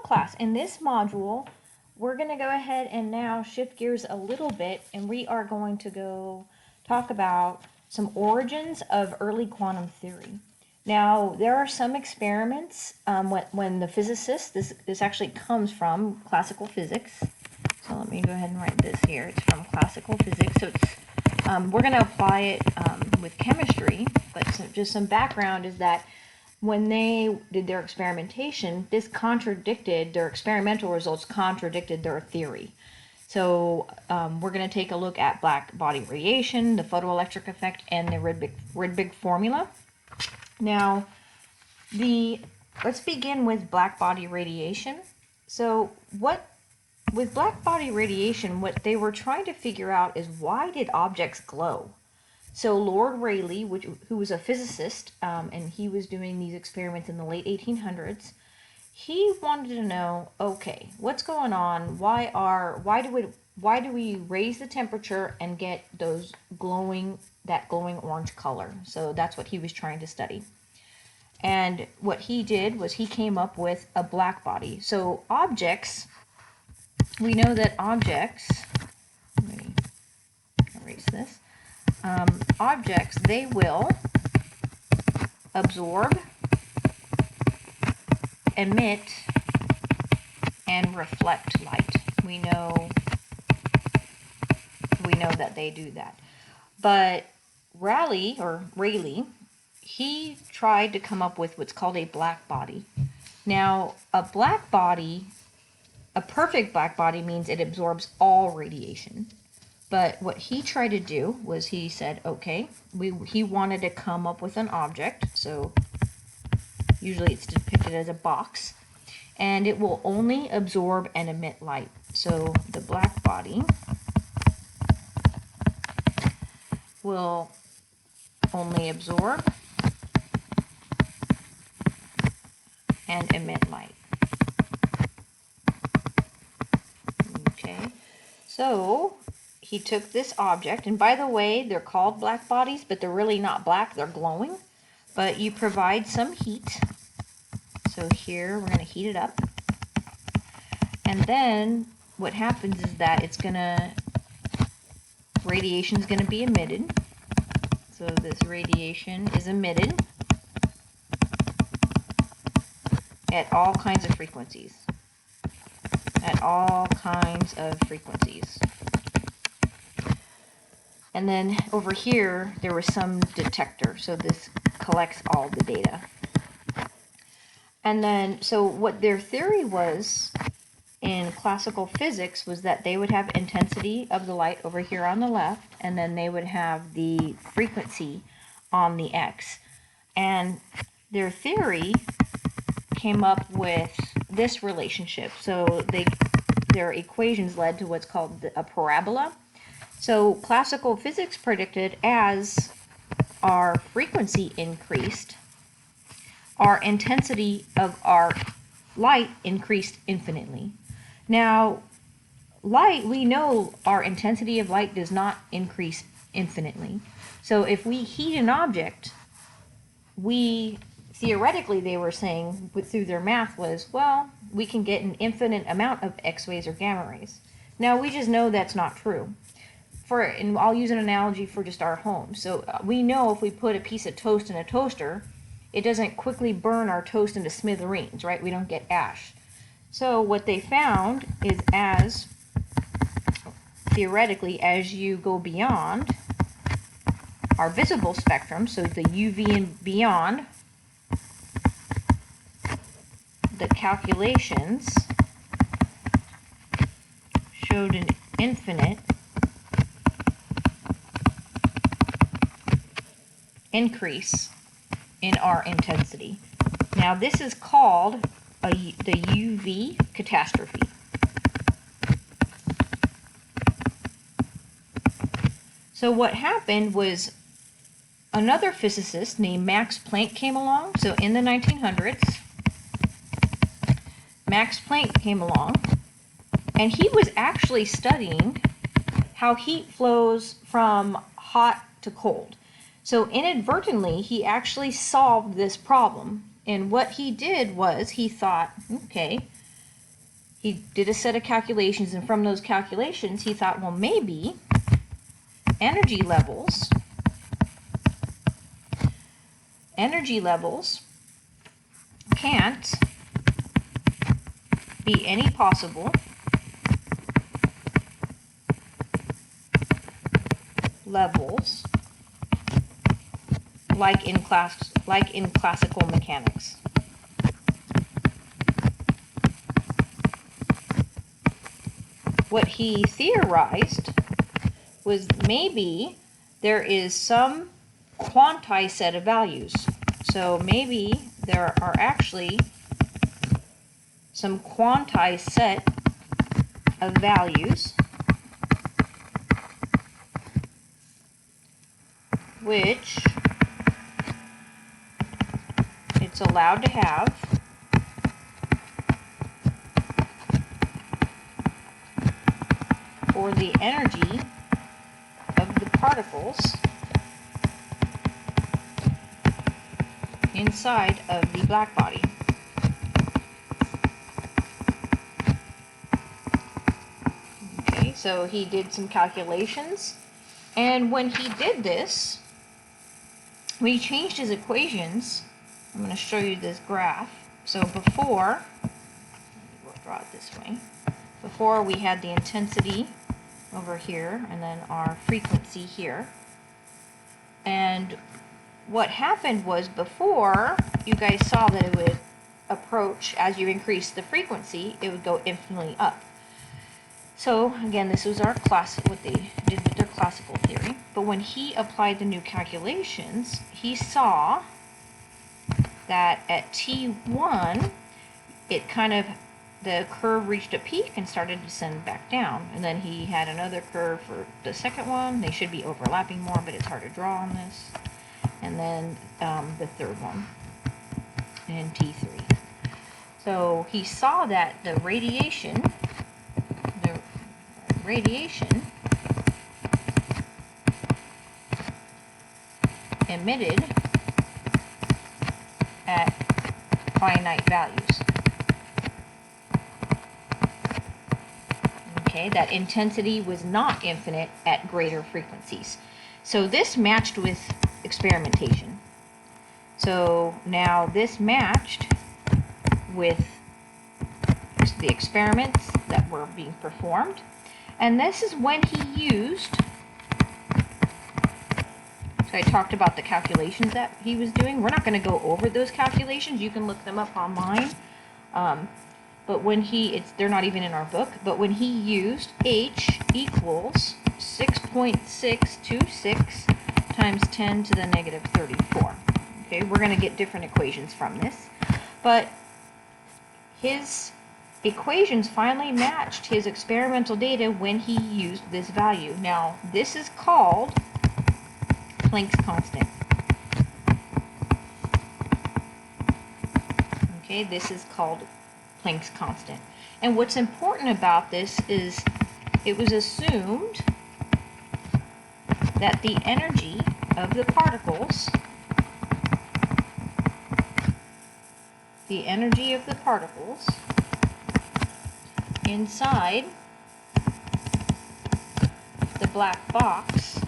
class. In this module, we're going to go ahead and now shift gears a little bit, and we are going to go talk about some origins of early quantum theory. Now, there are some experiments when the physicists, this actually comes from classical physics. So let me go ahead and write this here. It's from classical physics. So it's, we're going to apply it with chemistry, but just some background is that when they did their experimentation, this contradicted, their experimental results contradicted their theory. So we're going to take a look at black body radiation, the photoelectric effect, and the Rydberg formula. Now, let's begin with black body radiation. So with black body radiation, what they were trying to figure out is why did objects glow? So Lord Rayleigh, who was a physicist, and he was doing these experiments in the late 1800s, he wanted to know, okay, what's going on? Why do we raise the temperature and get that glowing orange color? So that's what he was trying to study. And what he did was he came up with a black body. So objects, we know that objects, let me erase this. Objects, they will absorb, emit, and reflect light. We know that they do that. But Rayleigh, he tried to come up with what's called a black body. Now, a perfect black body means it absorbs all radiation. But what he tried to do was he said, okay, he wanted to come up with an object. So usually it's depicted as a box. And it will only absorb and emit light. So the black body will only absorb and emit light. Okay, so he took this object, and by the way, they're called black bodies, but they're really not black, they're glowing. But you provide some heat. So here, we're going to heat it up. And then what happens is that radiation is going to be emitted. So this radiation is emitted at all kinds of frequencies. At all kinds of frequencies. And then over here, there was some detector. So this collects all the data. And then, so what their theory was in classical physics was that they would have intensity of the light over here on the left, and then they would have the frequency on the x. And their theory came up with this relationship. So their equations led to what's called a parabola. So classical physics predicted as our frequency increased, our intensity of our light increased infinitely. Now, light, we know our intensity of light does not increase infinitely. So if we heat an object, theoretically, they were saying, through their math was, well, we can get an infinite amount of X-rays or gamma rays. Now, we just know that's not true. And I'll use an analogy for just our home. So we know if we put a piece of toast in a toaster, it doesn't quickly burn our toast into smithereens, right? We don't get ash. So what they found is theoretically, as you go beyond our visible spectrum, so the UV and beyond, the calculations showed an infinite increase in our intensity. Now this is called the UV catastrophe. So what happened was another physicist named Max Planck came along. So in the 1900s, Max Planck came along, and he was actually studying how heat flows from hot to cold. So inadvertently, he actually solved this problem. And what he did was he thought, okay, he did a set of calculations, and from those calculations, he thought, well, maybe energy levels can't be any possible levels like in classical mechanics. What he theorized was maybe there is some quantized set of values. So maybe there are actually some quantized set of values which it's allowed to have for the energy of the particles inside of the black body. Okay, so he did some calculations, and when he did this, when he changed his equations, I'm going to show you this graph. So before, we'll draw it this way. Before we had the intensity over here, and then our frequency here. And what happened was before, you guys saw that it would approach, as you increase the frequency, it would go infinitely up. So again, this was what they did with their classical theory. But when he applied the new calculations, he saw that at T1, the curve reached a peak and started to descend back down. And then he had another curve for the second one. They should be overlapping more, but it's hard to draw on this. And then the third one, and T3. So he saw that the radiation emitted at finite values. Okay, that intensity was not infinite at greater frequencies. So this matched with experimentation. So now this matched with the experiments that were being performed. And this is when he used, so I talked about the calculations that he was doing. We're not going to go over those calculations. You can look them up online. But when they're not even in our book, but when he used H equals 6.626 times 10 to the negative 34. Okay, we're going to get different equations from this. But his equations finally matched his experimental data when he used this value. Now, this is called Planck's constant. Okay, this is called Planck's constant. And what's important about this is it was assumed that the energy of the particles inside the black box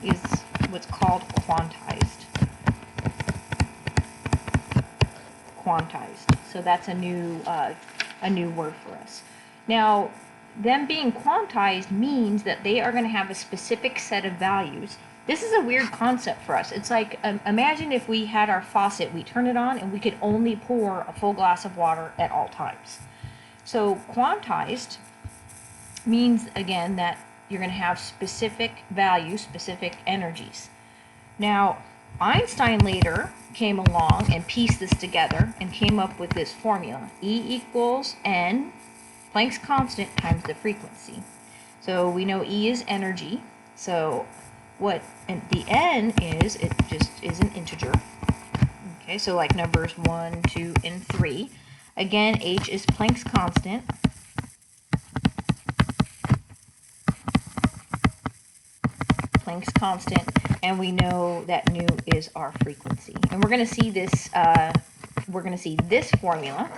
is what's called quantized. So that's a new word for us. Now, them being quantized means that they are going to have a specific set of values. This is a weird concept for us. It's like, imagine if we had our faucet, we turn it on, and we could only pour a full glass of water at all times. So quantized means, again, that you're going to have specific values, specific energies. Now, Einstein later came along and pieced this together and came up with this formula. E equals n, Planck's constant, times the frequency. So we know E is energy. So what the n is, it just is an integer. Okay, so like numbers 1, 2, and 3. Again, H is Planck's constant. Planck's constant, and we know that nu is our frequency. And we're going to see this formula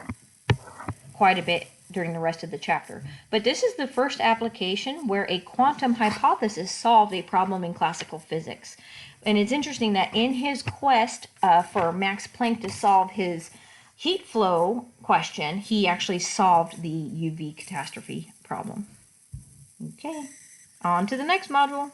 quite a bit during the rest of the chapter. But this is the first application where a quantum hypothesis solved a problem in classical physics. And it's interesting that in his quest for Max Planck to solve his heat flow question, he actually solved the UV catastrophe problem. Okay, on to the next module.